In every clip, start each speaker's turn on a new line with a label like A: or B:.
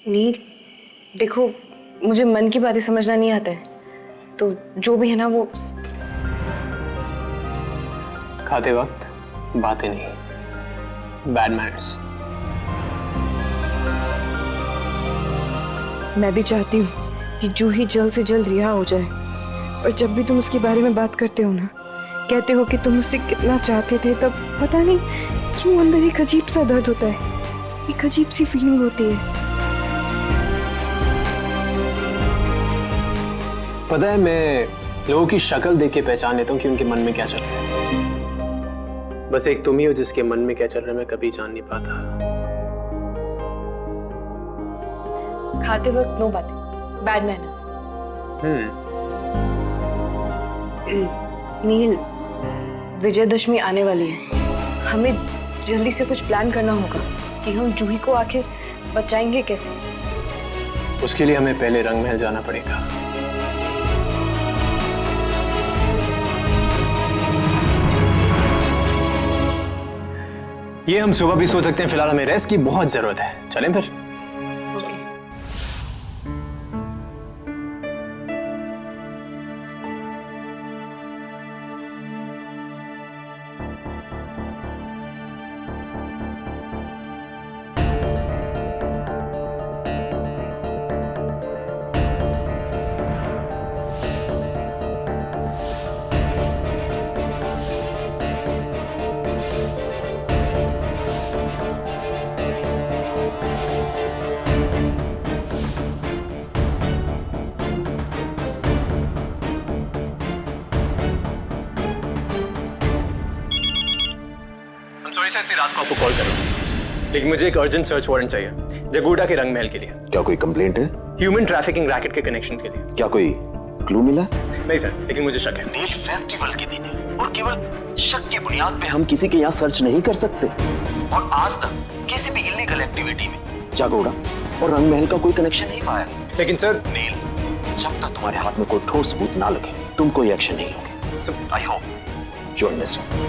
A: नील, देखो मुझे मन की बातें समझना नहीं आता है, तो जो भी है ना वो
B: खाते वक्त बातें नहीं, बैड मैनर्स।
A: मैं भी चाहती हूँ कि जूही जल्द से जल्द रिहा हो जाए, पर जब भी तुम उसके बारे में बात करते हो ना, कहते हो कि तुम उससे कितना चाहते थे, तब पता नहीं क्यों अंदर एक अजीब सा दर्द होता है, एक अजीब सी फीलिंग होती है।
B: पता है, मैं लोगों की शक्ल देख के पहचान लेता हूँ कि उनके मन में क्या चल रहा है। बस एक तुम ही हो जिसके मन में क्या चल रहा है मैं कभी जान नहीं पाता।
A: खाते वक्त नो बातें, बैड मैनर्स। नील, विजयदशमी आने वाली है, हमें जल्दी से कुछ प्लान करना होगा कि हम जूही को आखिर बचाएंगे कैसे।
B: उसके लिए हमें पहले रंग महल जाना पड़ेगा। ये हम सुबह भी सोच सकते हैं, फिलहाल हमें रेस्ट की बहुत जरूरत है। चलें फिर। सॉरी सर, इतनी रात को आपको कॉल कर रहा हूँ, लेकिन मुझे एक अर्जेंट सर्च वारंट चाहिए जगूडा के रंग महल के लिए।
C: क्या कोई कंप्लेंट है?
B: ह्यूमन ट्रैफिकिंग रैकेट के कनेक्शन के लिए।
C: क्या कोई क्लू मिला?
B: नहीं सर, लेकिन मुझे शक है।
C: नील, फेस्टिवल के दिन है और केवल शक की बुनियाद पे हम किसी के यहाँ सर्च नहीं कर सकते। और आज तक किसी भी इलीगल एक्टिविटी में जागोड़ा और रंग महल का कोई कनेक्शन नहीं पाया।
B: लेकिन सर
C: नील, जब तक तुम्हारे हाथ में कोई ठोस सबूत ना लगे तुम कोई एक्शन नहीं लोगे। I hope you understand.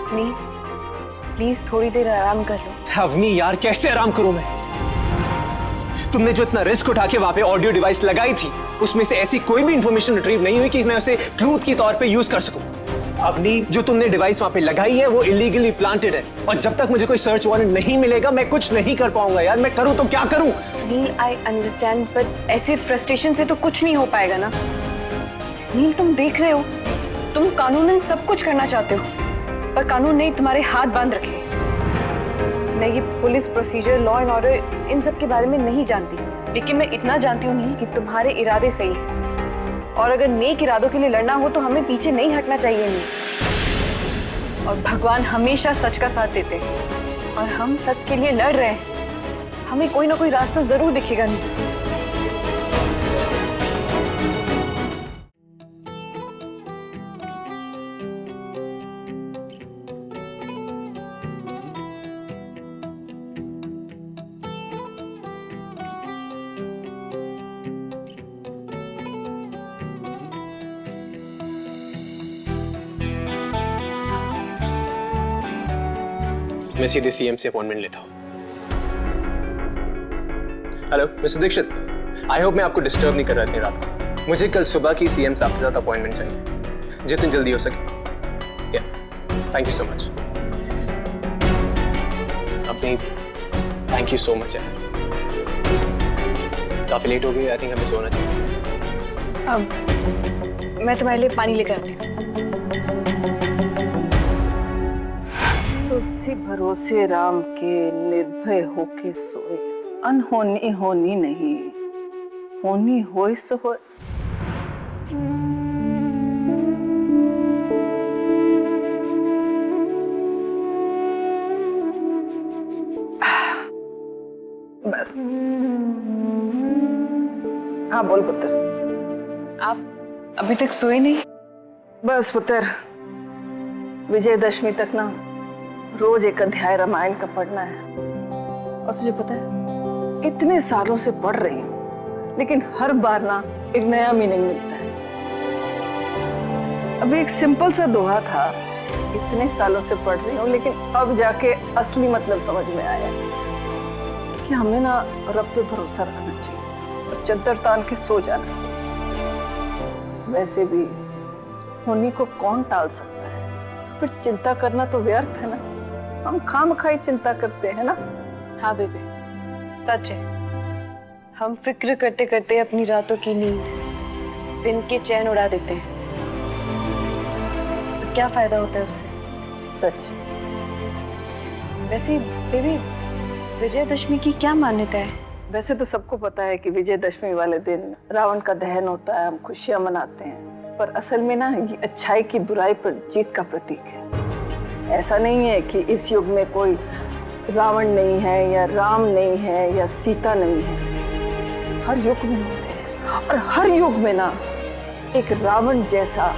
A: Neel, please थोड़ी देर आराम कर लो।
B: अवनी यार, कैसे आराम करूं मैं? तुमने जो इतना रिस्क उठा के वहां पे ऑडियो डिवाइस लगाई थी, उसमें से ऐसी कोई भी इंफॉर्मेशन रिट्रीव नहीं हुई कि मैं उसे क्लूथ के तौर पे यूज कर सकूं। अवनी, जो तुमने डिवाइस वहां पे लगाई है वो इलीगली प्लांटेड है, और जब तक मुझे कोई सर्च वारंट नहीं मिलेगा मैं कुछ नहीं कर पाऊंगा यार। मैं करूं तो क्या करूं?
A: नील, आई अंडरस्टैंड, बट ऐसे फ्रस्ट्रेशन से तो कुछ नहीं हो पाएगा ना। नील, तुम देख रहे हो, तुम कानूनन सब कुछ करना चाहते हो, पर कानून ने तुम्हारे हाथ बांध रखे। मैं ये police procedure, law and order, इन सब के बारे में नहीं जानती, लेकिन मैं इतना जानती हूँ नील कि तुम्हारे इरादे सही हैं, और अगर नेक इरादों के लिए लड़ना हो तो हमें पीछे नहीं हटना चाहिए नील। और भगवान हमेशा सच का साथ देते हैं, और हम सच के लिए लड़ रहे हैं। हमें कोई ना कोई रास्ता जरूर दिखेगा नील।
B: मैं सीधे सीएम से अपॉइंटमेंट लेता हूँ। Hello mister Dikshit, I hope मैं आपको डिस्टर्ब नहीं कर रहा इतनी रात को। मुझे कल सुबह की सीएम साहब के साथ अपॉइंटमेंट चाहिए, जितनी जल्दी हो सके। या थैंक यू सो मच। अपनी थैंक यू सो मच यार, काफी लेट हो गई, आई थिंक हमें सोना चाहिए।
A: अब मैं तुम्हारे लिए पानी लेकर आती हूँ।
D: तुलसी भरोसे राम के निर्भय होके सोए, अनहोनी होनी नहीं, होनी होए सो होए। बस। हाँ बोल पुत्र।
A: आप अभी तक सोए नहीं?
D: बस पुत्र, विजयदशमी तक ना रोज एक अध्याय रामायण का पढ़ना है। और तुझे पता है, इतने सालों से पढ़ रही हूँ, लेकिन हर बार ना एक नया मीनिंग मिलता है। अभी एक सिंपल सा दोहा था, इतने सालों से पढ़ रही हूँ, लेकिन अब जाके असली मतलब समझ में आया कि हमें ना रब पे भरोसा रखना चाहिए और चद्दर तान के सो जाना चाहिए। वैसे भी होनी को कौन टाल सकता है, तो फिर चिंता करना तो व्यर्थ है ना। हम खामखाई चिंता करते हैं ना।
A: हाँ बेबी, सच है। हम फिक्र करते करते अपनी रातों की नींद, दिन के चैन उड़ा देते हैं। तो क्या फायदा होता है उससे?
D: सच।
A: वैसे बेबी, विजयदशमी की क्या मान्यता है?
D: वैसे तो सबको पता है कि विजयदशमी वाले दिन रावण का दहन होता है, हम खुशियां मनाते हैं, पर असल में ना ये अच्छाई की बुराई पर जीत का प्रतीक है। ऐसा नहीं है कि इस युग में कोई रावण नहीं है या राम नहीं है या सीता नहीं है। हर युग में होते हैं, और हर युग में ना एक रावण जैसा,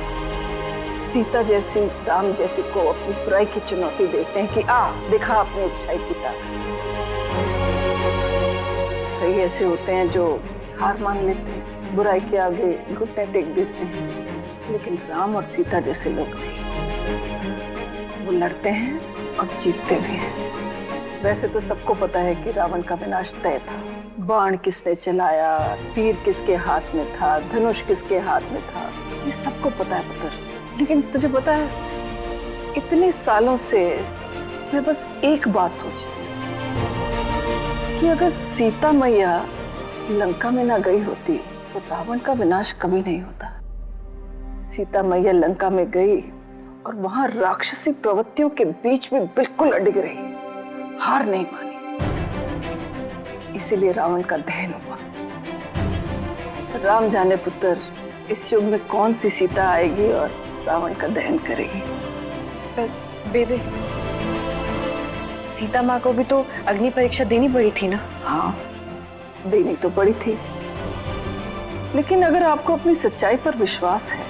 D: सीता जैसी, राम जैसी को अपनी बुराई की चुनौती देते हैं कि दिखा अपनी अच्छाई की ताकत। कई ऐसे होते हैं जो हार मान लेते हैं, बुराई के आगे घुटने टेक देते हैं, लेकिन राम और सीता जैसे लोग नहीं। वो लड़ते हैं और जीतते भी हैं। वैसे तो सबको पता है कि रावण का विनाश तय था। बाण किसने चलाया, तीर किसके हाथ में था, धनुष किसके हाथ में था, ये सबको पता है पुत्र। लेकिन तुझे पता है, इतने सालों से मैं बस एक बात सोचती हूँ कि अगर सीता मैया लंका में ना गई होती तो रावण का विनाश कभी नहीं होता। सीता मैया लंका में गई और वहां राक्षसी प्रवृत्तियों के बीच में बिल्कुल अडिग रही, हार नहीं मानी, इसीलिए रावण का दहन हुआ। राम जाने पुत्र, इस युग में कौन सी सीता आएगी और रावण का दहन करेगी।
A: पर बेबी, सीता माँ को भी तो अग्नि परीक्षा देनी पड़ी थी ना?
D: हाँ, देनी तो पड़ी थी, लेकिन अगर आपको अपनी सच्चाई पर विश्वास है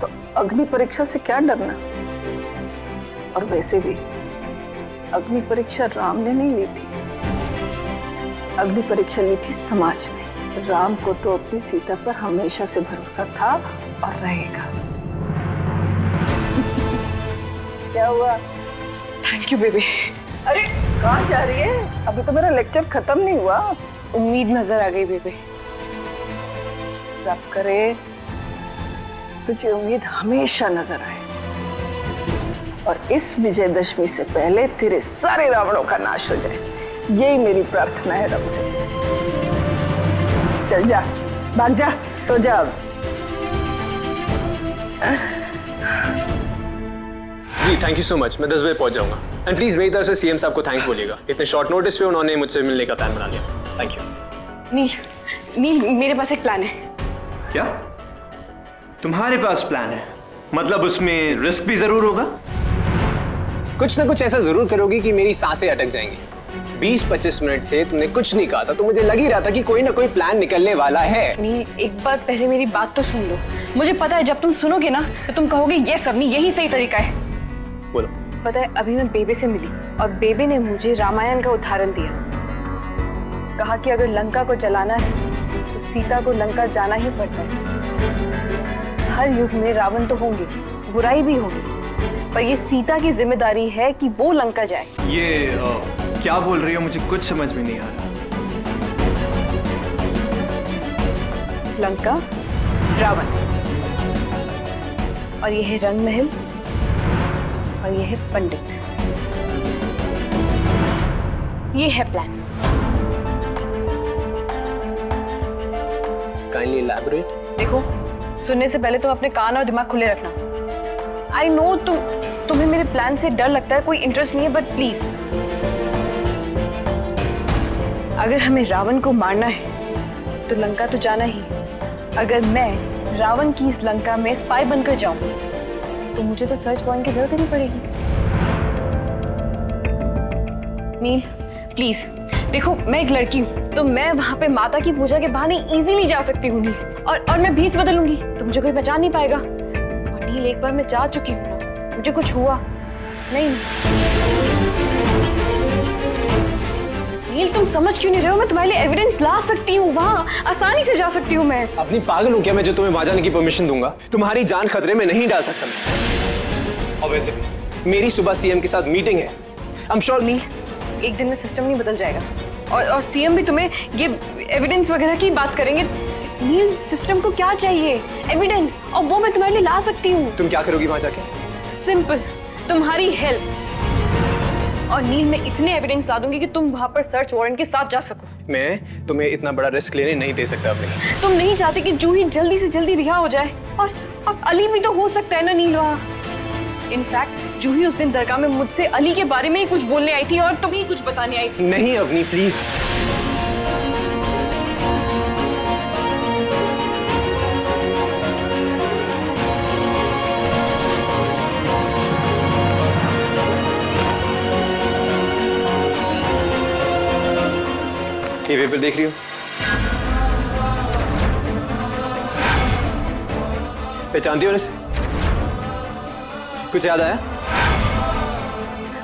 D: तो अग्नि परीक्षा से क्या डरना। और वैसे भी अग्नि परीक्षा राम ने नहीं ली थी, अग्नि परीक्षा ली थी समाज ने। राम को तो अपनी सीता पर हमेशा से भरोसा था और रहेगा। क्या हुआ?
A: Thank you baby.
D: अरे कहाँ जा रही है? अभी तो मेरा लेक्चर खत्म नहीं हुआ।
A: उम्मीद नजर आ गई बेबी।
D: रब करे तुझे उम्मीद हमेशा नजर आए, और इस विजयदशमी से पहले तेरे सारे रावणों का नाश हो जाए, यही मेरी प्रार्थना है रब से। चल जा, भाग जा, सो जा अब।
B: जी थैंक यू सो मच, मैं 10 बजे पहुंच जाऊंगा। एंड प्लीज मेरी तरफ से सीएम साहब को थैंक्स बोलिएगा, इतने शॉर्ट नोटिस पे उन्होंने मुझसे मिलने का प्लान बना लिया। Thank you.
A: नील, मेरे पास एक प्लान है।
E: क्या तुम्हारे पास प्लान है? मतलब उसमें रिस्क भी जरूर होगा?
B: कुछ ना कुछ ऐसा जरूर करोगी कि मेरी सांसें अटक जाएंगी। 20-25 मिनट से तुमने कुछ नहीं कहा था, तो मुझे लग ही रहा था कि कोई ना कोई प्लान निकलने वाला है।
A: नील, एक बार पहले मेरी बात तो सुन लो। मुझे पता है जब तुम सुनोगे ना तो तुम कहोगे ये सबनी यही सही तरीका है।
B: बोलो।
A: पता है, अभी मैं बेबे से मिली और बेबे ने मुझे रामायण का उदाहरण दिया। कहा कि अगर लंका को जलाना है तो सीता को लंका जाना ही पड़ता है। हर युग में रावण तो होंगे, बुराई भी होगी, पर ये सीता की जिम्मेदारी है कि वो लंका जाए।
E: ये क्या बोल रही हो? मुझे कुछ समझ में नहीं आ रहा।
A: लंका, रावण, और ये है रंग महल, और ये है पंडित। ये है प्लान।
B: Kindly elaborate.
A: देखो, सुनने से पहले तुम अपने कान और दिमाग खुले रखना। आई नो तुम्हें मेरे प्लान से डर लगता है, कोई इंटरेस्ट नहीं है, बट प्लीज, अगर हमें रावण को मारना है तो लंका तो जाना ही। अगर मैं रावण की इस लंका में स्पाई बनकर जाऊं तो मुझे तो सर्च पॉइंट की जरूरत ही नहीं पड़ेगी। नील प्लीज, देखो मैं एक लड़की हूँ, तो मैं वहां पे माता की पूजा के बहाने इजीली जा सकती हूँ नील, और मैं भेष बदलूंगी तो मुझे कोई पहचान नहीं पाएगा। और नील, एक बार मैं जा चुकी हूँ ना, मुझे कुछ हुआ नहीं। नील तुम समझ क्यों नहीं रहे हो? मैं तुम्हारे लिए एविडेंस ला सकती हूँ, वहाँ आसानी से जा सकती हूँ मैं।
B: अपनी पागल हूँ क्या मैं जो तुम्हें वहां जाने की परमिशन दूंगा? तुम्हारी जान खतरे में नहीं डाल सकता मैं। और वैसे भी मेरी सुबह सीएम के साथ मीटिंग है। I am sure.
A: नील, एक दिन में सिस्टम नहीं बदल जाएगा और सीएम भी तुम्हें ये एविडेंस वगैरह की बात करेंगे। नील, सिस्टम को क्या चाहिए? एविडेंस, और वो मैं तुम्हारे लिए ला सकती हूँ।
B: तुम क्या करोगी वहां जाके?
A: सिंपल, तुम्हारी हेल्प। और नील, मैं इतने एविडेंस ला दूंगी कि तुम वहां पर सर्च वारंट के साथ जा सको।
B: मैं तुम्हें इतना बड़ा रिस्क लेने नहीं दे सकता अपने।
A: तुम नहीं चाहते कि जूही जल्दी से जल्दी रिहा हो जाए, और अब अली भी तो हो सकता है ना नील वहाँ। इनफैक्ट जूही उस दिन दरगाह में मुझसे अली के बारे में ही कुछ बोलने आई थी और तुम ही कुछ बताने आई थी।
B: नहीं अवनी, प्लीज। ये पेपर देख रही हो? पहचानती हो इसे? कुछ याद आया?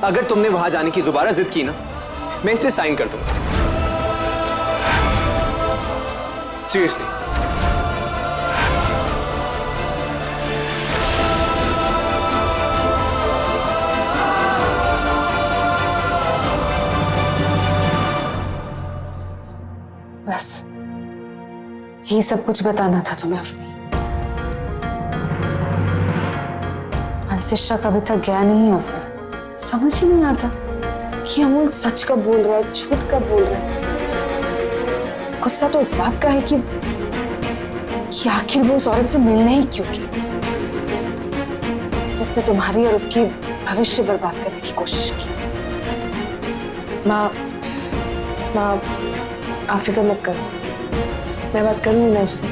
B: अगर तुमने वहां जाने की दोबारा जिद की ना, मैं इस पे साइन कर दूंगा। सीरियसली।
D: बस ये सब कुछ बताना था तुम्हें अपनी। मंशिष्टा कभी तक गया नहीं है अपने। समझ ही नहीं आता कि अमोल सच कब बोल रहा है, झूठ कब बोल रहा है। गुस्सा तो इस बात का है कि आखिर वो उस औरत से मिलने ही क्यों गया जिसने तुम्हारी और उसकी भविष्य बर्बाद करने की कोशिश की। माँ, आप फिक्र मत करो, मैं बात करूंगी ना उससे।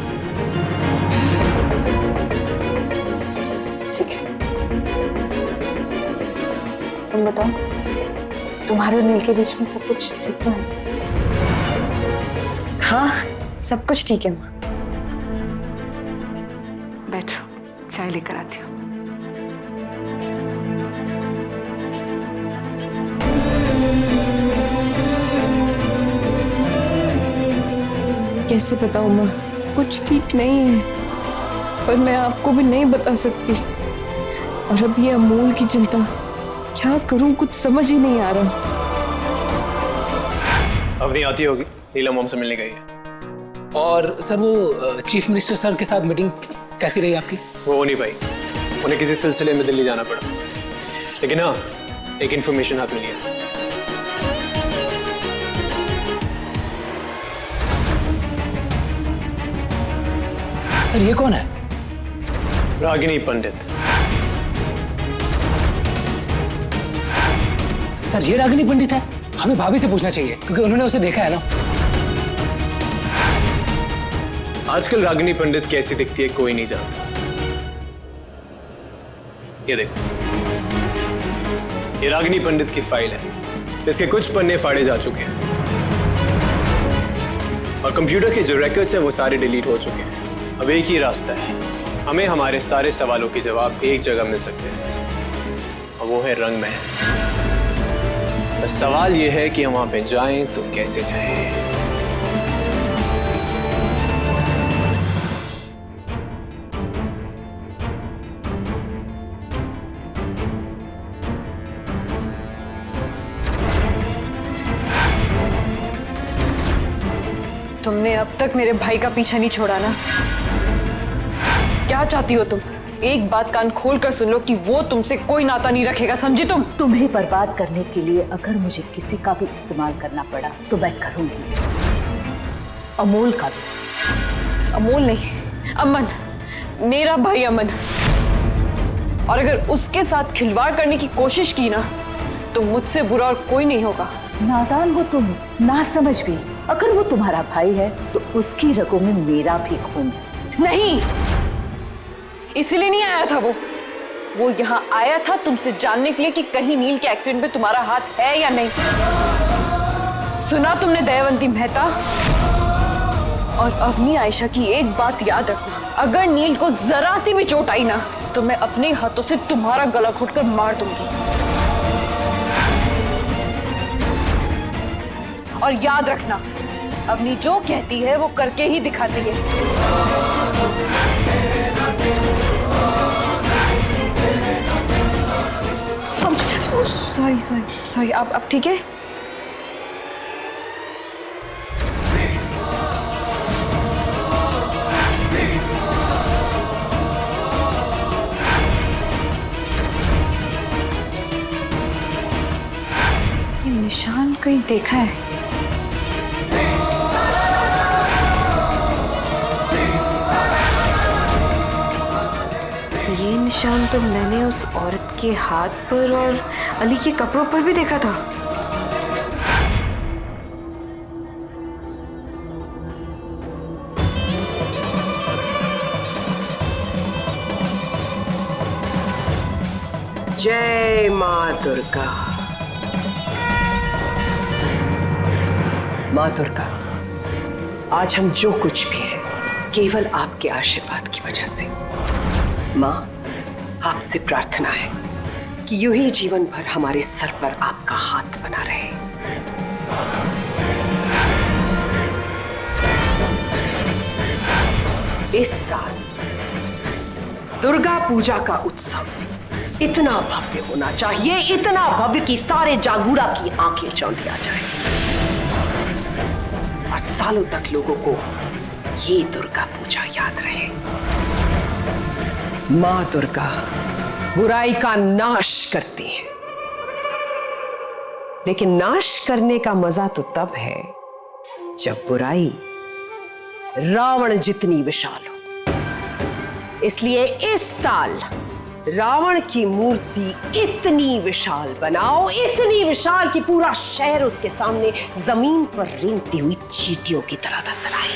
D: ठीक है, तुम बताओ, तुम्हारे और नील के बीच में सब कुछ ठीक तो है?
A: हाँ, सब कुछ ठीक है माँ। बैठो, चाय लेकर आती हूँ। कैसे बताऊं माँ, कुछ ठीक नहीं है, पर मैं आपको भी नहीं बता सकती। और अब ये अमोल की चिंता, क्या करूं, कुछ समझ ही नहीं आ रहा।
B: अवनी आती होगी, नीलम मॉम से मिलने गई है।
F: और सर वो चीफ मिनिस्टर सर के साथ मीटिंग कैसी रही आपकी?
B: वो हो नहीं पाई, उन्हें किसी सिलसिले में दिल्ली जाना पड़ा। लेकिन हाँ, एक इंफॉर्मेशन हाथ में लिया।
F: सर ये कौन है?
B: रागिनी पंडित।
F: सर ये रागिनी पंडित है? हमें भाभी से पूछना चाहिए क्योंकि उन्होंने उसे देखा है ना।
B: आजकल रागिनी पंडित कैसी दिखती है कोई नहीं जानता। ये देखो, ये रागिनी पंडित की फाइल है। इसके कुछ पन्ने फाड़े जा चुके हैं और कंप्यूटर के जो रिकॉर्ड्स हैं वो सारे डिलीट हो चुके हैं। अब एक ही रास्ता है, हमें हमारे सारे सवालों के जवाब एक जगह मिल सकते हैं और वो है रंग महल। बस सवाल ये है कि हम वहां पे जाएं तो कैसे जाएं।
A: तुमने अब तक मेरे भाई का पीछा नहीं छोड़ा ना। क्या चाहती हो तुम? एक बात कान खोल कर सुन लो कि वो तुमसे कोई नाता नहीं रखेगा, समझी तुम?
G: तुम्हें बर्बाद करने के लिए अगर मुझे किसी का भी इस्तेमाल करना पड़ा तो मैं करूंगी, अमोल का भी।
A: अमोल नहीं, अमन, मेरा भाई अमन। और अगर उसके साथ खिलवाड़ करने की कोशिश की ना तो मुझसे बुरा और कोई नहीं होगा।
G: नादान हो तुम, ना समझ भी। अगर वो तुम्हारा भाई है तो उसकी रगों में मेरा भी खून है।
A: नहीं, इसलिए नहीं आया था वो यहाँ आया था तुमसे जानने के लिए कि कहीं नील के एक्सीडेंट में तुम्हारा हाथ है या नहीं। सुना तुमने दयावंती मेहता? और अवनी आयशा की एक बात याद रखना, अगर नील को जरा सी भी चोट आई ना तो मैं अपने हाथों से तुम्हारा गला घोटकर मार दूंगी। और याद रखना, अवनी जो कहती है वो करके ही दिखाती है। सॉरी, आप ठीक है? ये निशान कहीं देखा है। ये निशान तो मैंने उस औरत के हाथ पर और अली के कपड़ों पर भी देखा था।
H: जय माँ दुर्गा। माँ दुर्गा, आज हम जो कुछ भी हैं केवल आपके आशीर्वाद की वजह से। माँ, आपसे प्रार्थना है कि यूं ही जीवन भर हमारे सर पर आपका हाथ बना रहे। इस साल दुर्गा पूजा का उत्सव इतना भव्य होना चाहिए, इतना भव्य कि सारे जागूरा की आंखें चौंधिया जाए और सालों तक लोगों को ये दुर्गा पूजा याद रहे। माँ दुर्गा बुराई का नाश करती है, लेकिन नाश करने का मजा तो तब है जब बुराई रावण जितनी विशाल हो। इसलिए इस साल रावण की मूर्ति इतनी विशाल बनाओ, इतनी विशाल कि पूरा शहर उसके सामने जमीन पर रेंगती हुई चींटियों की तरह नजर आए।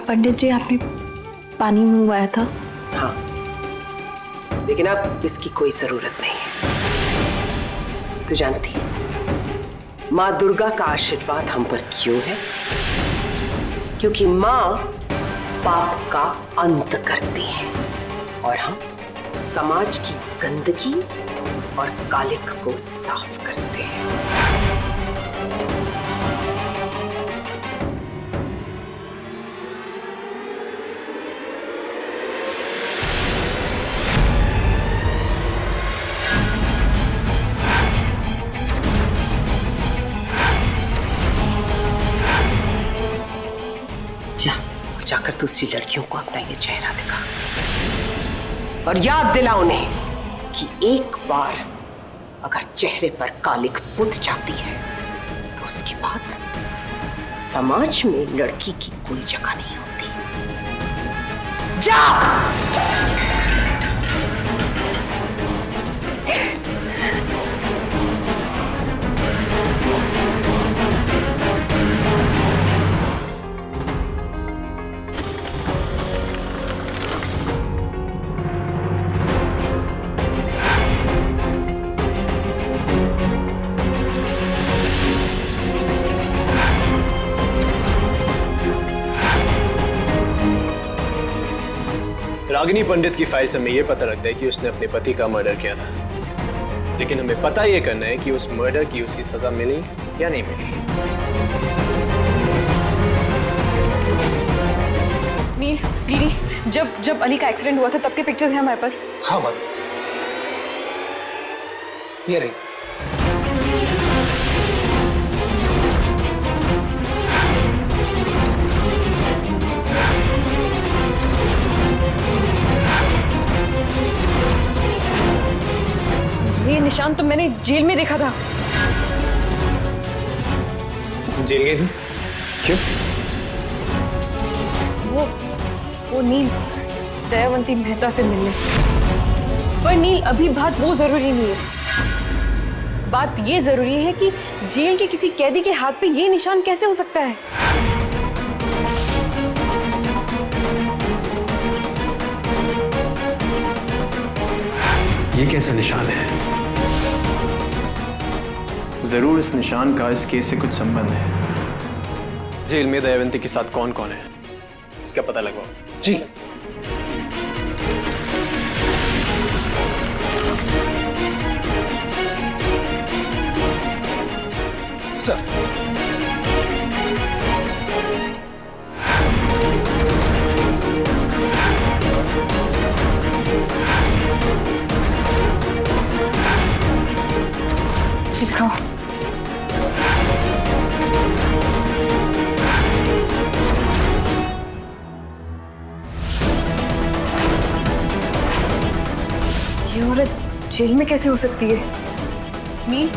A: पंडित जी, आपने पानी मंगवाया था।
H: हाँ, लेकिन अब इसकी कोई जरूरत नहीं है। तू जानती है माँ दुर्गा का आशीर्वाद हम पर क्यों है? क्योंकि माँ पाप का अंत करती है और हम समाज की गंदगी और कालिक को साफ करते हैं। जाकर दूसरी लड़कियों को अपना ये चेहरा दिखा और याद दिला उन्हें कि एक बार अगर चेहरे पर कालिक पुत जाती है तो उसके बाद समाज में लड़की की कोई जगह नहीं होती। जा!
B: रागिनी पंडित की फाइल से हमें यह पता लगता है कि उसने अपने पति का मर्डर किया था, लेकिन हमें पता यह करना है कि उस मर्डर की उसी सजा मिली या नहीं मिली।
A: नील, दीदी, जब अली का एक्सीडेंट हुआ था तब के पिक्चर्स हैं हमारे पास।
F: हाँ माँ, ये रही।
A: ये निशान तो मैंने जेल में देखा था।
B: तुम जेल गई थी? क्यों?
A: वो नील दयावंती मेहता से मिलने। पर नील, अभी बात वो जरूरी नहीं है। बात ये जरूरी है कि जेल के किसी कैदी के हाथ पे ये निशान कैसे हो सकता है?
E: ये कैसा निशान है? जरूर इस निशान का इस केस से कुछ संबंध है।
B: जेल में दयावंती के साथ कौन कौन है इसका पता लगाओ।
F: जी। सर।
A: दिखाओ। ये औरत जेल में कैसे हो सकती है? नील,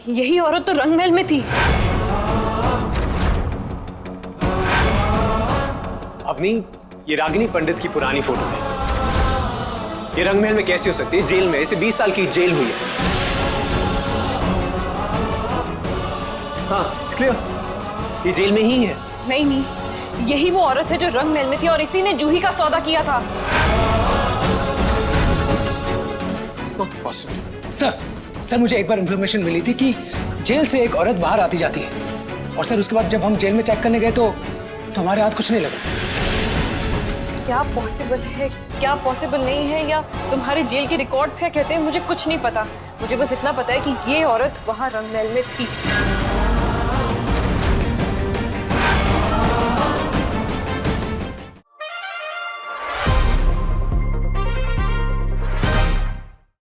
A: यही औरत तो रंगमहल में थी।
B: अवनी, ये रागिनी पंडित की पुरानी फोटो है। ये रंगमहल में कैसे हो सकती है? जेल में, इसे 20 साल की जेल हुई है। हाँ, इट्स क्लियर, ये जेल में ही है।
A: नहीं नहीं, यही वो औरत है जो रंगमहल में थी और इसी ने जूही का सौदा किया था।
B: It's not possible.
F: सर मुझे एक बार इंफॉर्मेशन मिली थी कि जेल से एक औरत बाहर आती जाती है, और सर उसके बाद जब हम जेल में चेक करने गए तो हमारे हाथ कुछ नहीं लगा।
A: क्या पॉसिबल है, क्या पॉसिबल नहीं है, या तुम्हारे जेल के रिकॉर्ड्स क्या कहते हैं, मुझे कुछ नहीं पता। मुझे बस इतना पता है कि ये औरत वहां रंगमहल में थी।